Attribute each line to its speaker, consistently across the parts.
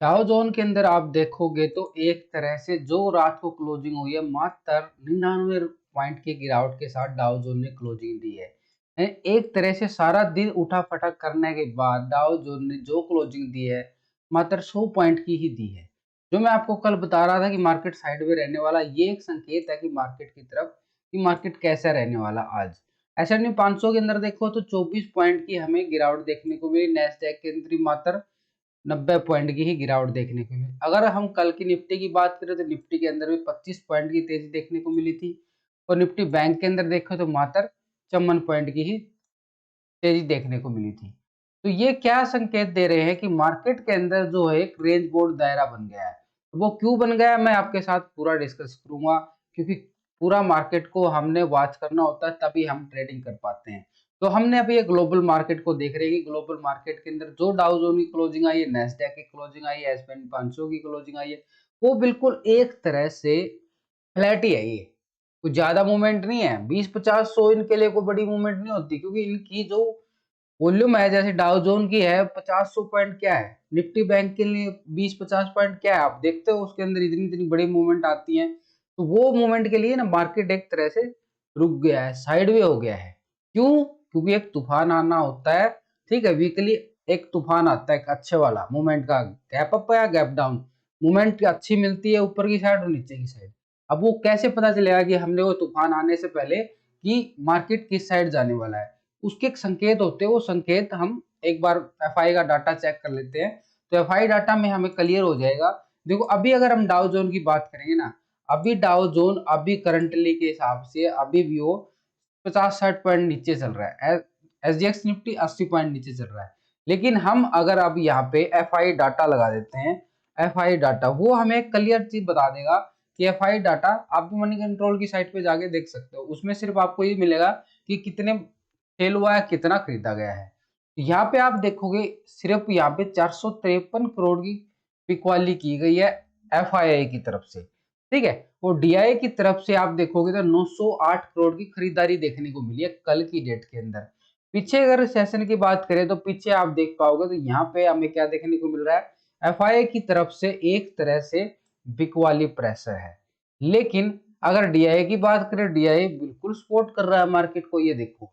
Speaker 1: डाउ जोन के अंदर आप देखोगे तो एक तरह से जो रात को क्लोजिंग हुई है मात्र 99 पॉइंट की गिरावट के साथ डाउ जोन ने क्लोजिंग दी है। एक तरह से सारा दिन उठा फटक करने के बाद डाउ जोन ने जो क्लोजिंग दी है मात्र 100 पॉइंट की ही दी है। जो मैं आपको कल बता रहा था कि मार्केट साइडवे रहने वाला, ये एक संकेत है कि मार्केट की तरफ कि मार्केट कैसा रहने वाला। आज S&P 500 के अंदर देखो तो 24 पॉइंट की हमें गिरावट देखने को मिली। नेस्डैक के अंदर मात्र 90 पॉइंट की ही गिरावट देखने को मिली। अगर हम कल की निफ्टी की बात करें तो निफ्टी के अंदर भी 25 पॉइंट की तेजी देखने को मिली थी और निफ्टी बैंक के अंदर देखो तो मात्र 54 पॉइंट की ही तेजी देखने को मिली थी। तो ये क्या संकेत दे रहे हैं कि मार्केट के अंदर जो है एक रेंज बोर्ड दायरा बन गया है। वो क्यों बन गया है मैं आपके साथ पूरा डिस्कस करूंगा, क्योंकि पूरा मार्केट को हमने वॉच करना होता है तभी हम ट्रेडिंग कर पाते हैं। तो हमने अभी ये ग्लोबल मार्केट को देख रहे हैं कि ग्लोबल मार्केट के अंदर जो डाउ जोन की क्लोजिंग आई है, नेस्डैक की क्लोजिंग आई है, S&P 500 की क्लोजिंग आई है, वो बिल्कुल एक तरह से फ्लैट ही है। ये कुछ ज्यादा मूवमेंट नहीं है। 20, 50, 100 इनके लिए कोई बड़ी मूवमेंट नहीं होती, क्योंकि इनकी जो वॉल्यूम है जैसे डाउ जोन की है 50-100 पॉइंट क्या है, निफ्टी बैंक के लिए 20-50 पॉइंट क्या है, आप देखते हो उसके अंदर इतनी इतनी बड़ी मूवमेंट आती है। तो वो मूवमेंट के लिए ना मार्केट एक तरह से रुक गया है, साइडवे हो गया है। क्यों? क्योंकि एक तूफान आना होता है। ठीक है, वीकली एक तूफान आता है, एक अच्छे वाला मूवमेंट का, गैप अप या गैप डाउन मूवमेंट अच्छी मिलती है ऊपर की साइड और नीचे की साइड। अब वो कैसे पता चलेगा कि हमने वो तूफान आने से पहले कि मार्केट किस साइड जाने वाला है? उसके एक संकेत होते हैं, वो संकेत हम एक बार एफआई का डाटा चेक कर लेते हैं तो एफआई डाटा में हमें क्लियर हो जाएगा। देखो अभी अगर हम डाउ जोन की बात करेंगे ना, अभी डाउ जोन अभी करंटली के हिसाब से अभी भी वो 50-60 पॉइंट नीचे चल रहा है। एसजीएक्स निफ्टी 80 पॉइंट नीचे चल रहा है। लेकिन हम अगर अब यहाँ पे एफआई डाटा लगा देते हैं, एफआई डाटा वो हमें एक क्लियर चीज बता देगा कि एफआई डाटा आप भी मनी कंट्रोल की साइट पे जाके देख सकते हो। उसमें सिर्फ आपको ये मिलेगा कि कितने सेल हुआ है, कितना खरीदा गया है। यहाँ पे आप देखोगे सिर्फ यहाँ पे 453 करोड़ की बिकवाली की गई है एफआईआई की तरफ से। ठीक है, और डीआई की तरफ से आप देखोगे तो 908 करोड़ की खरीदारी देखने को मिली है कल की डेट के अंदर। पीछे अगर सेशन की बात करें तो पीछे आप देख पाओगे तो यहाँ पे हमें क्या देखने को मिल रहा है, एफआईआई की तरफ से एक तरह से बिकवाली प्रेशर है। लेकिन अगर डीआई की बात करें, डीआई बिल्कुल सपोर्ट कर रहा है मार्केट को। ये देखो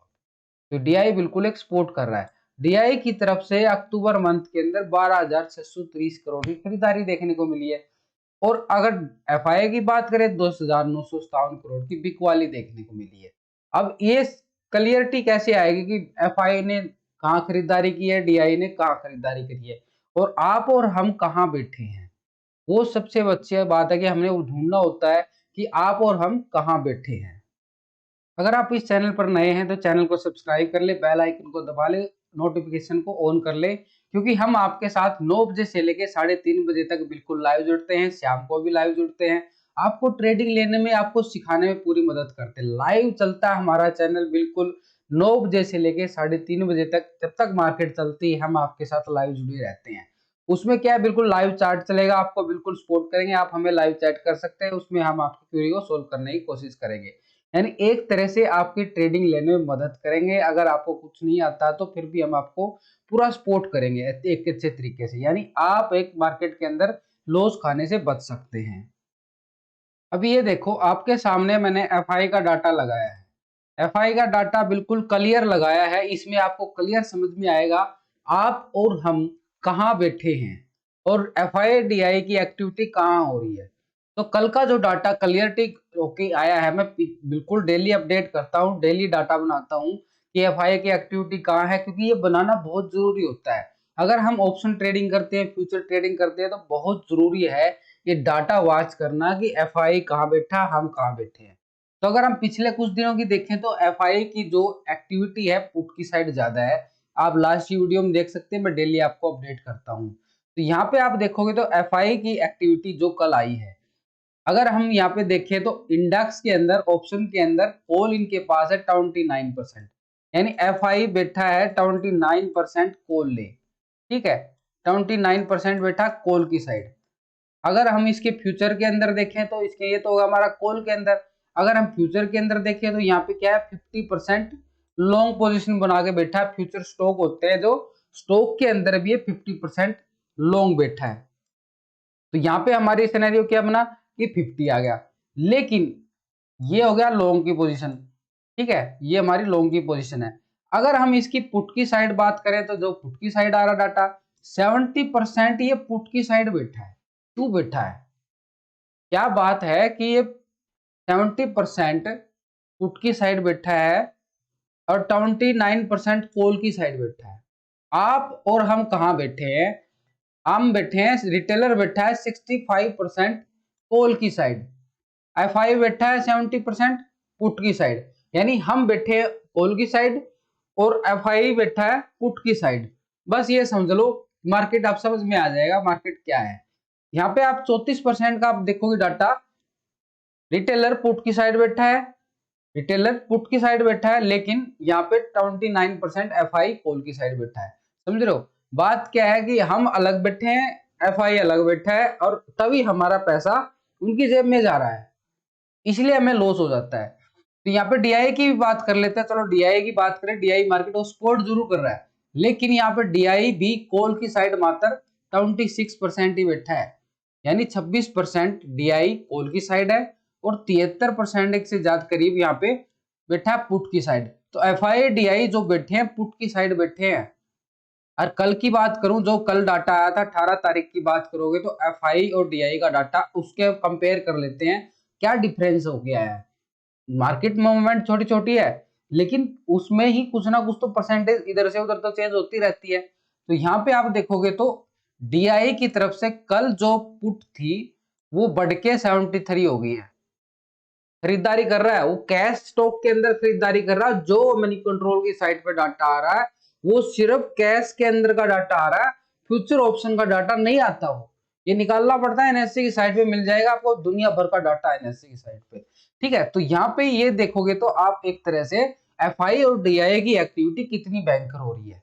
Speaker 1: तो डीआई बिल्कुल एक्सपोर्ट कर रहा है। डीआई की तरफ से अक्टूबर मंथ के अंदर 12,630 करोड़ की खरीदारी देखने को मिली है। और अगर एफआई की बात करें 10,957 करोड़ की बिकवाली देखने को मिली है। अब ये क्लियरिटी कैसे आएगी कि एफआई ने कहाँ खरीदारी की है, डीआई ने कहाँ खरीदारी करी है, और आप और हम कहाँ बैठे हैं? वो सबसे अच्छी बात है कि हमने वो ढूंढना होता है कि आप और हम कहाँ बैठे हैं। अगर आप इस चैनल पर नए हैं तो चैनल को सब्सक्राइब कर ले, बेल आइकन को दबा ले, नोटिफिकेशन को ऑन कर ले, क्योंकि हम आपके साथ 9 बजे से लेके 3:30 बजे तक बिल्कुल लाइव जुड़ते हैं। शाम को भी लाइव जुड़ते हैं, आपको ट्रेडिंग लेने में, आपको सिखाने में पूरी मदद करते हैं। लाइव चलता है हमारा चैनल बिल्कुल 9 बजे से लेके 3:30 बजे तक। जब तक मार्केट चलती है हम आपके साथ लाइव जुड़े रहते हैं। उसमें क्या है, बिल्कुल लाइव चार्ट चलेगा, आपको बिल्कुल सपोर्ट करेंगे। आप हमें लाइव चैट कर सकते हैं, उसमें हम आपकी क्वेरी को सोल्व करने की कोशिश करेंगे। यानी एक तरह से आपकी ट्रेडिंग लेने में मदद करेंगे। अगर आपको कुछ नहीं आता तो फिर भी हम आपको पूरा सपोर्ट करेंगे एक अच्छे तरीके से। यानी आप एक मार्केट के अंदर लॉस खाने से बच सकते हैं। अभी ये देखो आपके सामने मैंने एफआई का डाटा लगाया है। एफआई का डाटा बिल्कुल क्लियर लगाया है, इसमें आपको क्लियर समझ में आएगा आप और हम कहाँ बैठे हैं और एफआई डीआई की एक्टिविटी कहाँ हो रही है। तो कल का जो डाटा क्लियरिटी ओके आया है, मैं बिल्कुल डेली अपडेट करता हूँ, डेली डाटा बनाता हूँ कि एफआई की एक्टिविटी कहाँ है, क्योंकि ये बनाना बहुत जरूरी होता है। अगर हम ऑप्शन ट्रेडिंग करते हैं, फ्यूचर ट्रेडिंग करते हैं, तो बहुत जरूरी है ये डाटा वॉच करना कि एफआई कहाँ बैठा, हम कहाँ बैठे हैं। तो अगर हम पिछले कुछ दिनों की देखें तो एफआई की जो एक्टिविटी है पुट की साइड ज्यादा है। आप लास्ट वीडियो में देख सकते हैं, मैं डेली आपको अपडेट करता हूँ। तो यहाँ पे आप देखोगे तो एफआई की एक्टिविटी जो कल आई है, अगर हम यहाँ पे देखें तो इंडेक्स के अंदर, ऑप्शन के अंदर कॉल इनके पास है 29%। यानी एफआई बैठा है 29% कॉल ले। ठीक है, 29% बैठा कॉल की साइड। अगर हम इसके फ्यूचर के अंदर देखें तो इसके, ये तो होगा हमारा कॉल के अंदर। अगर हम फ्यूचर के अंदर देखें तो यहाँ पे क्या है, 50% लॉन्ग पोजीशन बना के बैठा है। फ्यूचर स्टॉक होते हैं जो, स्टॉक के अंदर भी ये 50% लॉन्ग बैठा है। तो यहाँ पे हमारी सिनेरियो क्या बना कि 50 आ गया, लेकिन ये हो गया लॉन्ग की पोजीशन, ठीक है, ये हमारी लॉन्ग की पोजीशन है। अगर हम इसकी पुट की साइड बात करें तो जो पुट की साइड आ रहा डाटा 70% ये पुट की साइड बैठा है। क्यों बैठा है? क्या बात है कि ये 70% पुट की साइड बैठा है और 29% कॉल की साइड बैठा है। आप और हम कहां बैठे हैं? हम बैठे हैं, रिटेलर बैठा है 65% कॉल की साइड, एफआई बैठा है 70% पुट की साइड, यानी हम बैठे हैं कॉल की साइड और एफआई बैठा है पुट की साइड। बस ये समझ लो, मार्केट आप समझ में आ जाएगा मार्केट क्या है। यहाँ पे आप 34% का आप देखोगे डाटा, रिटेलर पुट की साइड बैठा है, रिटेलर पुट की साइड बैठा है, लेकिन यहाँ पे 29% एफआई कॉल की साइड बैठा है। समझ रहे हो? बात क्या है कि हम अलग बैठे हैं, एफआई अलग बैठा है, और तभी हमारा पैसा उनकी जेब में जा रहा है, इसलिए हमें लॉस हो जाता है। तो यहाँ पे डीआई की भी बात कर लेते हैं। चलो डीआई की बात करें, डीआई मार्केट को सपोर्ट जरूर कर रहा है, लेकिन यहाँ पे डीआई भी कॉल की साइड मात्र 26% ही बैठा है, यानी 26% डीआई कॉल की साइड है और 73% से ज्यादा करीब यहाँ पे बैठा है पुट की साइड। तो एफआई डीआई जो बैठे हैं पुट की साइड बैठे हैं। और कल की बात करूं, जो कल डाटा आया था 18 तारीख की बात करोगे तो एफआई और डीआई का डाटा उसके कंपेयर कर लेते हैं, क्या डिफरेंस हो गया है। मार्केट मूवमेंट छोटी छोटी है, लेकिन उसमें ही कुछ ना कुछ तो परसेंटेज इधर से उधर तो चेंज होती रहती है। तो यहाँ पे आप देखोगे तो डीआई की तरफ से कल जो पुट थी वो बढ़ के 73 हो गई है, खरीदारी कर रहा है, वो कैश स्टॉक के अंदर खरीदारी कर रहा है। जो मनी कंट्रोल की साइट पे डाटा आ रहा है वो सिर्फ कैश के अंदर का डाटा आ रहा है, फ्यूचर ऑप्शन का डाटा नहीं आता। वो ये निकालना पड़ता है, एनएससी की साइट पे मिल जाएगा आपको दुनिया भर का डाटा एनएससी की साइट पे, ठीक है। तो यहाँ पे ये देखोगे तो आप एक तरह से एफआई और डीआई की एक्टिविटी कितनी भयंकर हो रही है,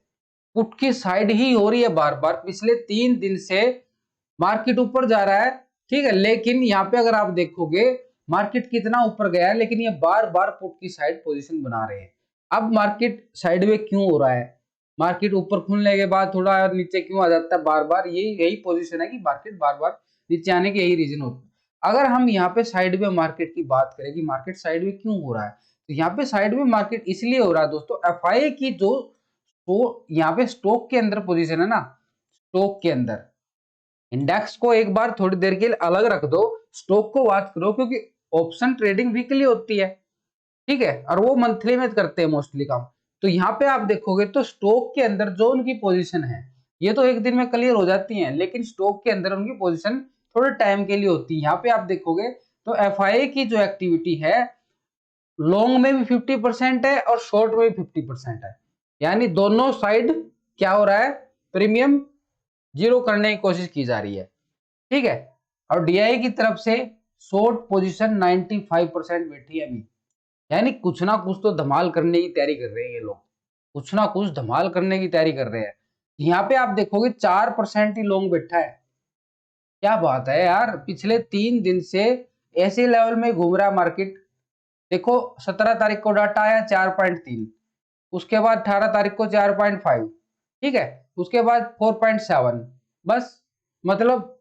Speaker 1: पुट की साइड ही हो रही है बार बार। पिछले 3 दिन से मार्केट ऊपर जा रहा है, ठीक है, लेकिन यहाँ पे अगर आप देखोगे मार्केट कितना ऊपर गया है, लेकिन ये बार बार पुट की साइड पोजीशन बना रहे हैं। अब मार्केट साइडवे क्यों हो रहा है? मार्केट ऊपर खुलने के बाद थोड़ा नीचे क्यों आ जाता है बार बार? यही पोजीशन है कि मार्केट बार बार नीचे आने के यही रीजन होता है। अगर हम यहाँ पे साइडवे मार्केट की बात करें कि मार्केट साइडवे क्यों हो रहा है, तो यहाँ पे साइडवे मार्केट इसलिए हो रहा है दोस्तों, एफआई की जो तो यहाँ पे स्टॉक के अंदर पोजीशन है ना, स्टॉक के अंदर इंडेक्स को एक बार थोड़ी देर के लिए अलग रख दो, स्टॉक को वॉच करो, क्योंकि ऑप्शन ट्रेडिंग वीकली होती है, ठीक है, और वो मंथली में करते हैं मोस्टली काम। तो यहाँ पे आप देखोगे तो स्टॉक के अंदर जो उनकी पोजीशन है ये तो एक दिन में क्लियर हो जाती है, लेकिन स्टॉक के अंदर उनकी पोजीशन थोड़े टाइम के लिए होती है। यहाँ पे आप देखोगे तो एफआई की जो एक्टिविटी है लॉन्ग में भी 50% है और शॉर्ट में भी 50% है, यानी दोनों साइड क्या हो रहा है, प्रीमियम जीरो करने की कोशिश की जा रही है, ठीक है। और डीआई की तरफ से शॉर्ट पोजीशन 95% बैठी है अभी, यानी कुछ ना कुछ तो धमाल करने की तैयारी कर रहे हैं ये लोग, कुछ ना कुछ धमाल करने की तैयारी कर रहे हैं। यहाँ पे आप देखोगे 4% ही लॉन्ग बैठा है। क्या बात है यार, पिछले 3 दिन से ऐसे लेवल में घूम रहा है मार्केट। देखो 17 तारीख को डाटा आया 4.3, उसके बाद 18 तारीख को 4.5, ठीक है, उसके बाद 4.7, बस मतलब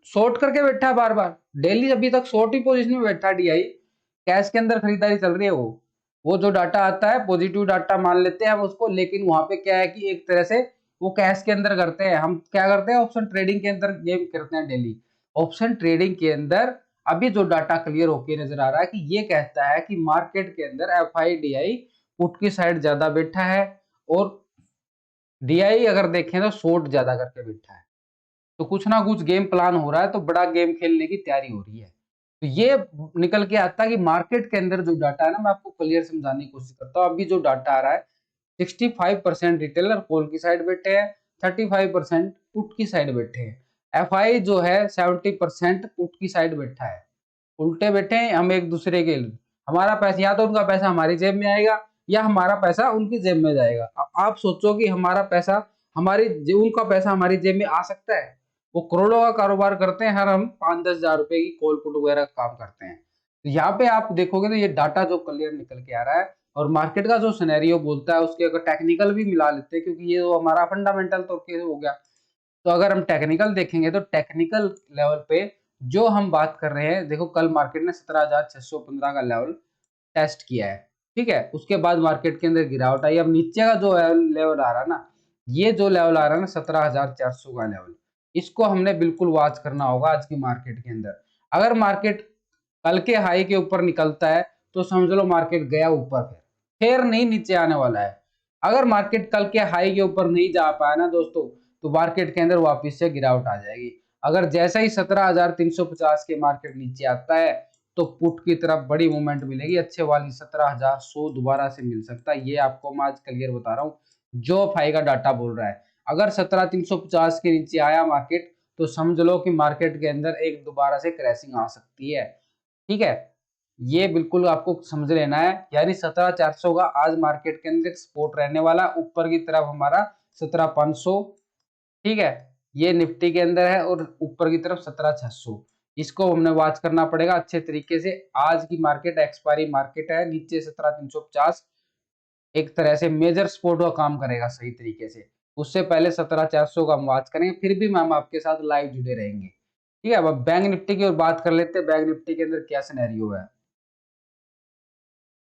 Speaker 1: शॉर्ट करके बैठा है बार बार, डेली अभी तक शॉर्ट ही पोजीशन में बैठा डीआई, कैश के अंदर खरीदारी चल रही है। वो जो डाटा आता है पॉजिटिव डाटा मान लेते हैं हम उसको, लेकिन वहां पे क्या है कि एक तरह से वो कैश के अंदर करते हैं, हम क्या करते हैं ऑप्शन ट्रेडिंग के अंदर गेम करते हैं डेली। ऑप्शन ट्रेडिंग के अंदर अभी जो डाटा क्लियर होके नजर आ रहा है कि ये कहता है कि मार्केट के अंदर एफआई डीआई पुट की साइड ज्यादा बैठा है और डीआई अगर देखें तो शॉर्ट ज्यादा करके बैठा है। तो कुछ ना कुछ गेम प्लान हो रहा है, तो बड़ा गेम खेलने की तैयारी हो रही है। तो ये निकल के आता है कि मार्केट के अंदर जो डाटा है ना, मैं आपको क्लियर समझाने की कोशिश करता हूँ। अभी जो डाटा आ रहा है 65% रिटेलर कॉल की साइड बैठे हैं, 35% पुट की साइड बैठे हैं। एफआई जो है 70% पुट की साइड बैठा है, उल्टे बैठे हैं हम एक दूसरे के लिए। हमारा पैसा या तो उनका पैसा हमारी जेब में आएगा या हमारा पैसा उनकी जेब में जाएगा। आप सोचो कि हमारा पैसा उनका पैसा हमारी जेब में आ सकता है? वो करोड़ों का कारोबार करते हैं, हर हम 5-10 हजार रुपए की कॉल पुट वगैरह का काम करते हैं। तो यहाँ पे आप देखोगे तो ये डाटा जो क्लियर निकल के आ रहा है, और मार्केट का जो सिनेरियो बोलता है उसके अगर टेक्निकल भी मिला लेते हैं, क्योंकि ये जो हमारा फंडामेंटल तो हो गया, तो अगर हम टेक्निकल देखेंगे तो टेक्निकल लेवल पे जो हम बात कर रहे हैं, देखो कल मार्केट ने 17,615 का लेवल टेस्ट किया है, ठीक है। उसके बाद मार्केट के अंदर गिरावट आई। अब नीचे का जो लेवल आ रहा है ना, ये जो लेवल आ रहा है ना 17,400 का लेवल, इसको हमने बिल्कुल वॉच करना होगा आज की मार्केट के अंदर। अगर मार्केट कल के हाई के ऊपर निकलता है तो समझ लो मार्केट गया ऊपर, फिर नहीं नीचे आने वाला है। अगर मार्केट कल के हाई के ऊपर नहीं जा पाया ना दोस्तों, तो मार्केट के अंदर वापस से गिरावट आ जाएगी। अगर जैसा ही 17,350 के मार्केट नीचे आता है तो पुट की तरफ बड़ी मूवमेंट मिलेगी, अच्छे वाली 17,100 दोबारा से मिल सकता है। ये आपको मैं आज क्लियर बता रहा हूँ, जो फाई का डाटा बोल रहा है। अगर 17,350 के नीचे आया मार्केट तो समझ लो कि मार्केट के अंदर एक दोबारा से क्रैशिंग आ सकती है, ठीक है। ये बिल्कुल आपको समझ लेना है, यानी 17,400 का आज मार्केट के अंदर सपोर्ट रहने वाला, ऊपर की तरफ हमारा 17,500, ठीक है। ये निफ्टी के अंदर है और ऊपर की तरफ 17,600, इसको हमने वॉच करना पड़ेगा अच्छे तरीके से। आज की मार्केट एक्सपायरी मार्केट है, नीचे 17,350 एक तरह से मेजर सपोर्ट का काम करेगा सही तरीके से। उससे पहले 17,400 का हम वॉच करेंगे, फिर भी हम आपके साथ लाइव जुड़े रहेंगे, ठीक है। अब बैंक निफ्टी की ओर बात कर लेते हैं, बैंक निफ्टी के अंदर क्या सिनेरियो है।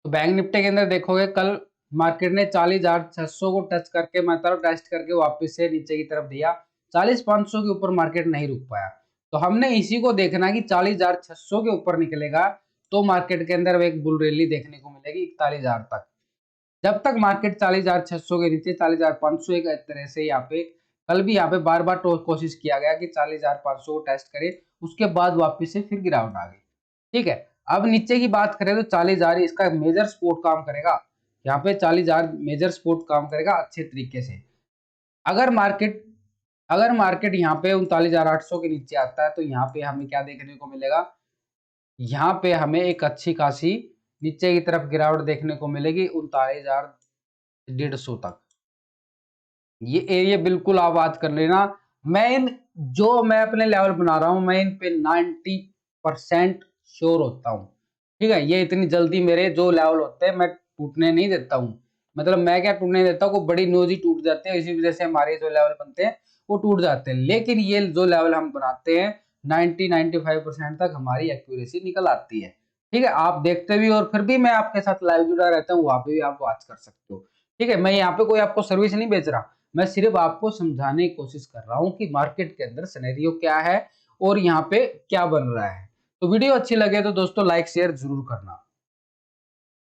Speaker 1: तो बैंक निफ्टी के अंदर देखोगे कल मार्केट ने 40,600 को टच करके मतलब टेस्ट करके वापस से नीचे की तरफ दिया, 40,500 के ऊपर मार्केट नहीं रुक पाया। तो हमने इसी को देखना कि 40,600 के ऊपर निकलेगा तो मार्केट के अंदर एक बुल रैली देखने को मिलेगी 41,000 तक। जब तक मार्केट 40,600 के नीचे 40,500 एक तरह से यहाँ पे कल भी यहाँ पे बार बार कोशिश किया गया कि 40,500 को टेस्ट करे, उसके बाद वापस से फिर गिरावट आ गई, ठीक है। अब नीचे की बात करें तो 40,000 इसका मेजर सपोर्ट काम करेगा, यहाँ पे 40,000 मेजर सपोर्ट काम करेगा अच्छे तरीके से। अगर मार्केट अगर मार्केट यहाँ पे 39,800 के नीचे आता है तो यहाँ पे हमें क्या देखने को मिलेगा, यहाँ पे हमें एक अच्छी खासी नीचे की तरफ गिरावट देखने को मिलेगी 39,150 तक। ये एरिया बिल्कुल आप बात कर लेना। मैं इन जो मैं अपने लेवल बना रहा हूं मैं इन पे 90% श्योर होता हूं, ठीक है। ये इतनी जल्दी मेरे जो लेवल होते हैं मैं टूटने नहीं देता हूं, मतलब मैं क्या टूटने देता हूं, को बड़ी न्यूज ही टूट जाते हैं, इसी वजह से हमारे जो लेवल बनते हैं वो टूट जाते हैं। लेकिन ये जो लेवल हम बनाते हैं 90-95% तक हमारी एक्यूरेसी निकल आती है, ठीक है। आप देखते भी और फिर भी मैं आपके साथ लाइव जुड़ा रहता हूँ, वहां पे भी आप वॉच कर सकते हो, ठीक है। मैं यहाँ पे कोई आपको सर्विस नहीं बेच रहा, मैं सिर्फ आपको समझाने की कोशिश कर रहा हूं कि मार्केट के अंदर सिनेरियो क्या है और यहाँ पे क्या बन रहा है। तो वीडियो अच्छी लगे तो दोस्तों लाइक शेयर जरूर करना।